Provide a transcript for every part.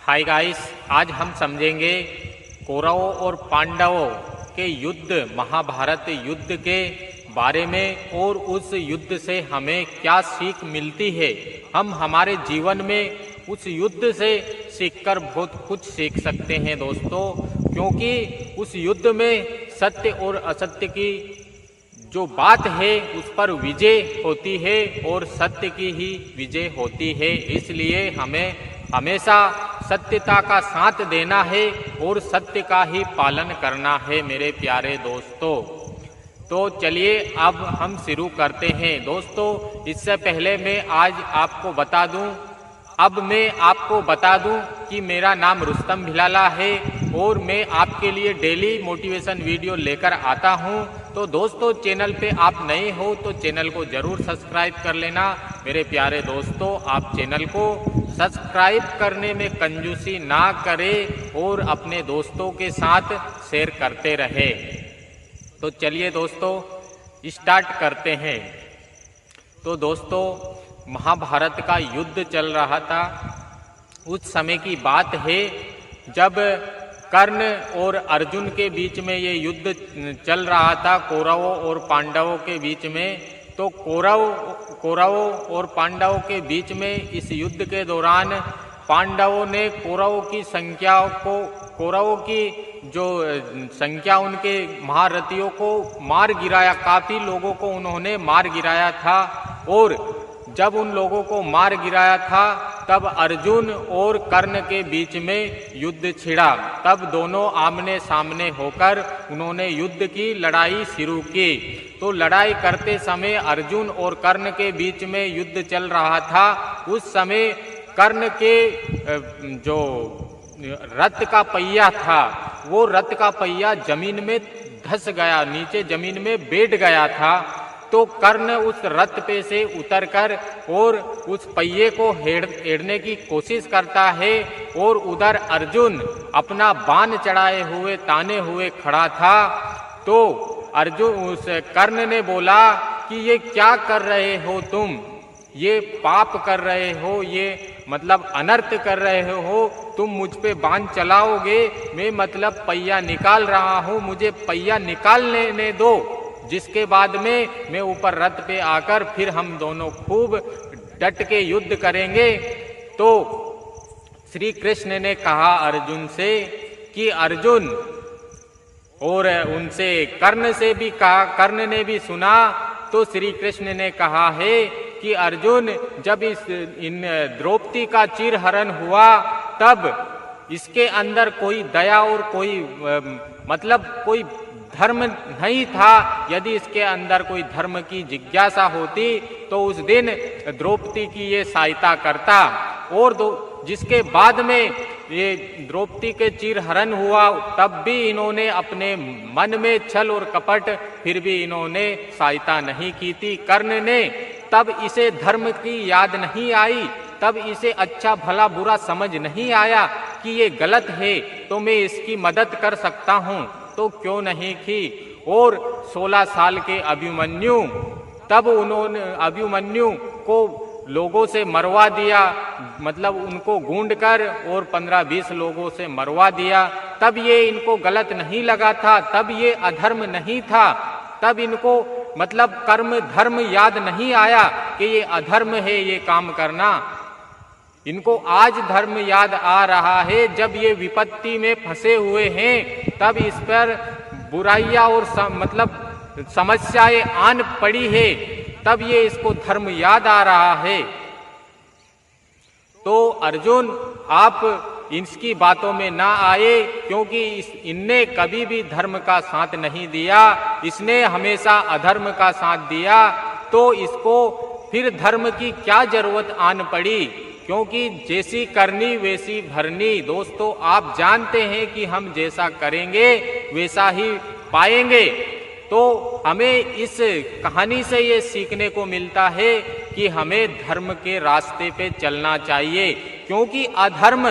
Hi guys, आज हम समझेंगे कौरवों और पांडवों के युद्ध, महाभारत युद्ध के बारे में और उस युद्ध से हमें क्या सीख मिलती है। हम हमारे जीवन में उस युद्ध से सीखकर बहुत कुछ सीख सकते हैं दोस्तों, क्योंकि उस युद्ध में सत्य और असत्य की जो बात है उस पर विजय होती है और सत्य की ही विजय होती है। इसलिए हमें हमेशा सत्यता का साथ देना है और सत्य का ही पालन करना है मेरे प्यारे दोस्तों। तो चलिए अब हम शुरू करते हैं दोस्तों। इससे पहले मैं आज आपको बता दूं कि मेरा नाम रुस्तम भिलाला है और मैं आपके लिए डेली मोटिवेशन वीडियो लेकर आता हूं। तो दोस्तों, चैनल पे आप नए हो तो चैनल को जरूर सब्सक्राइब कर लेना मेरे प्यारे दोस्तों। आप चैनल को सब्सक्राइब करने में कंजूसी ना करें और अपने दोस्तों के साथ शेयर करते रहे। तो चलिए दोस्तों स्टार्ट करते हैं। तो दोस्तों, महाभारत का युद्ध चल रहा था। उस समय की बात है जब कर्ण और अर्जुन के बीच में ये युद्ध चल रहा था, कौरवों और पांडवों के बीच में। तो कौरवों और पांडवों के बीच में इस युद्ध के दौरान पांडवों ने कौरवों की जो संख्या उनके महारथियों को मार गिराया, काफी लोगों को उन्होंने मार गिराया था। और जब उन लोगों को मार गिराया था तब अर्जुन और कर्ण के बीच में युद्ध छिड़ा। तब दोनों आमने सामने होकर उन्होंने युद्ध की लड़ाई शुरू की। तो लड़ाई करते समय अर्जुन और कर्ण के बीच में युद्ध चल रहा था। उस समय कर्ण के जो रथ का पहिया था, वो रथ का पहिया जमीन में धंस गया, नीचे जमीन में बैठ गया था। तो कर्ण उस रथ पे से उतरकर और उस पहिए को हेड़ने की कोशिश करता है और उधर अर्जुन अपना बाण चढ़ाए हुए ताने हुए खड़ा था। तो अर्जुन उस कर्ण ने बोला कि ये क्या कर रहे हो तुम, ये पाप कर रहे हो, ये मतलब अनर्थ कर रहे हो, तुम मुझ पे बाण चलाओगे, मैं मतलब पहिया निकाल रहा हूँ, मुझे पहिया निकालने दो, जिसके बाद में मैं ऊपर रथ पे आकर फिर हम दोनों खूब डट के युद्ध करेंगे। तो श्री कृष्ण ने कहा अर्जुन से कि अर्जुन, और उनसे कर्ण से भी कहा, कर्ण ने भी सुना। तो श्री कृष्ण ने कहा है कि अर्जुन, जब इन द्रौपदी का चीरहरण हुआ तब इसके अंदर कोई दया और कोई कोई धर्म नहीं था। यदि इसके अंदर कोई धर्म की जिज्ञासा होती तो उस दिन द्रौपदी की ये सहायता करता। और जिसके बाद में ये द्रौपदी के चीरहरण हुआ तब भी इन्होंने अपने मन में छल और कपट, फिर भी इन्होंने सहायता नहीं की थी कर्ण ने। तब इसे धर्म की याद नहीं आई, तब इसे अच्छा भला बुरा समझ नहीं आया कि ये गलत है तो मैं इसकी मदद कर सकता हूँ, तो क्यों नहीं की। और 16 साल के अभिमन्यु, तब उन्होंने अभिमन्यु को लोगों से मरवा दिया, मतलब उनको गूंड कर और 15-20 लोगों से मरवा दिया। तब ये इनको गलत नहीं लगा था, तब ये अधर्म नहीं था, तब इनको कर्म धर्म याद नहीं आया कि ये अधर्म है ये काम करना। इनको आज धर्म याद आ रहा है, जब ये विपत्ति में फंसे हुए हैं, तब इस पर बुराइयां और समस्याएं आन पड़ी है, तब ये इसको धर्म याद आ रहा है। तो अर्जुन, आप इसकी बातों में ना आए, क्योंकि इनने कभी भी धर्म का साथ नहीं दिया, इसने हमेशा अधर्म का साथ दिया। तो इसको फिर धर्म की क्या जरूरत आन पड़ी, क्योंकि जैसी करनी वैसी भरनी। दोस्तों, आप जानते हैं कि हम जैसा करेंगे वैसा ही पाएंगे। तो हमें इस कहानी से ये सीखने को मिलता है कि हमें धर्म के रास्ते पे चलना चाहिए, क्योंकि अधर्म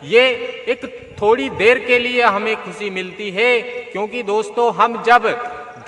ये एक थोड़ी देर के लिए हमें खुशी मिलती है। क्योंकि दोस्तों, हम जब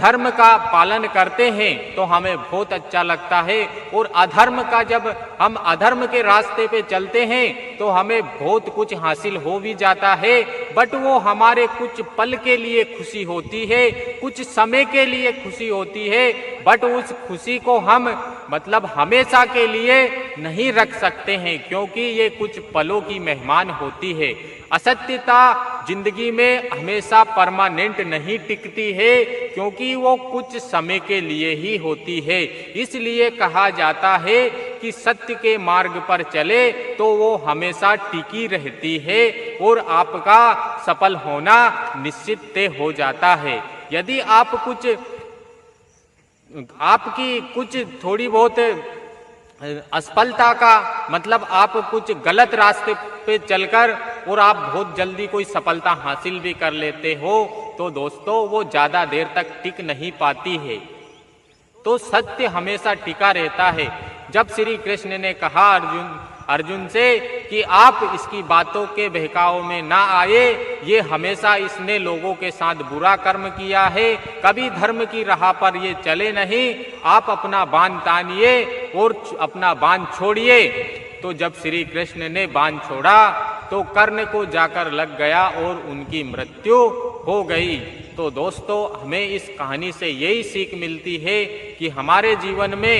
धर्म का पालन करते हैं तो हमें बहुत अच्छा लगता है, और अधर्म का जब हम अधर्म के रास्ते पे चलते हैं तो हमें बहुत कुछ हासिल हो भी जाता है, बट वो हमारे कुछ पल के लिए खुशी होती है, कुछ समय के लिए खुशी होती है, बट उस खुशी को हम मतलब हमेशा के लिए नहीं रख सकते हैं, क्योंकि ये कुछ पलों की मेहमान होती है। असत्यता जिंदगी में हमेशा परमानेंट नहीं टिकती है, क्योंकि वो कुछ समय के लिए ही होती है। इसलिए कहा जाता है कि सत्य के मार्ग पर चले तो वो हमेशा टिकी रहती है और आपका सफल होना निश्चित तय हो जाता है। यदि आपकी कुछ थोड़ी बहुत असफलता का मतलब आप कुछ गलत रास्ते पे चलकर और आप बहुत जल्दी कोई सफलता हासिल भी कर लेते हो, तो दोस्तों वो ज्यादा देर तक टिक नहीं पाती है। तो सत्य हमेशा टिका रहता है। जब श्री कृष्ण ने कहा अर्जुन से कि आप इसकी बातों के बहकाव में ना आए, ये हमेशा इसने लोगों के साथ बुरा कर्म किया है, कभी धर्म की राह पर ये चले नहीं, आप अपना बाण तानिए और अपना बाण छोड़िए। तो जब श्री कृष्ण ने बाण छोड़ा तो कर्ण को जाकर लग गया और उनकी मृत्यु हो गई। तो दोस्तों हमें इस कहानी से यही सीख मिलती है कि हमारे जीवन में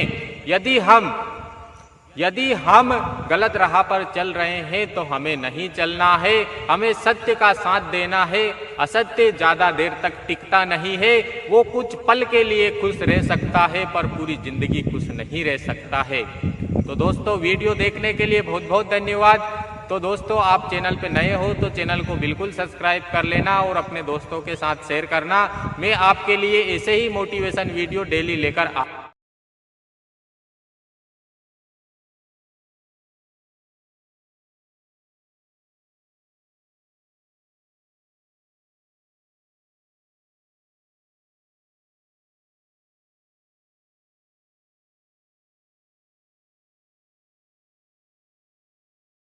यदि हम गलत राह पर चल रहे हैं तो हमें नहीं चलना है, हमें सत्य का साथ देना है। असत्य ज्यादा देर तक टिकता नहीं है, वो कुछ पल के लिए खुश रह सकता है पर पूरी जिंदगी खुश नहीं रह सकता है। तो दोस्तों वीडियो देखने के लिए बहुत बहुत धन्यवाद। तो दोस्तों आप चैनल पे नए हो तो चैनल को बिल्कुल सब्सक्राइब कर लेना और अपने दोस्तों के साथ शेयर करना। मैं आपके लिए ऐसे ही मोटिवेशन वीडियो डेली लेकर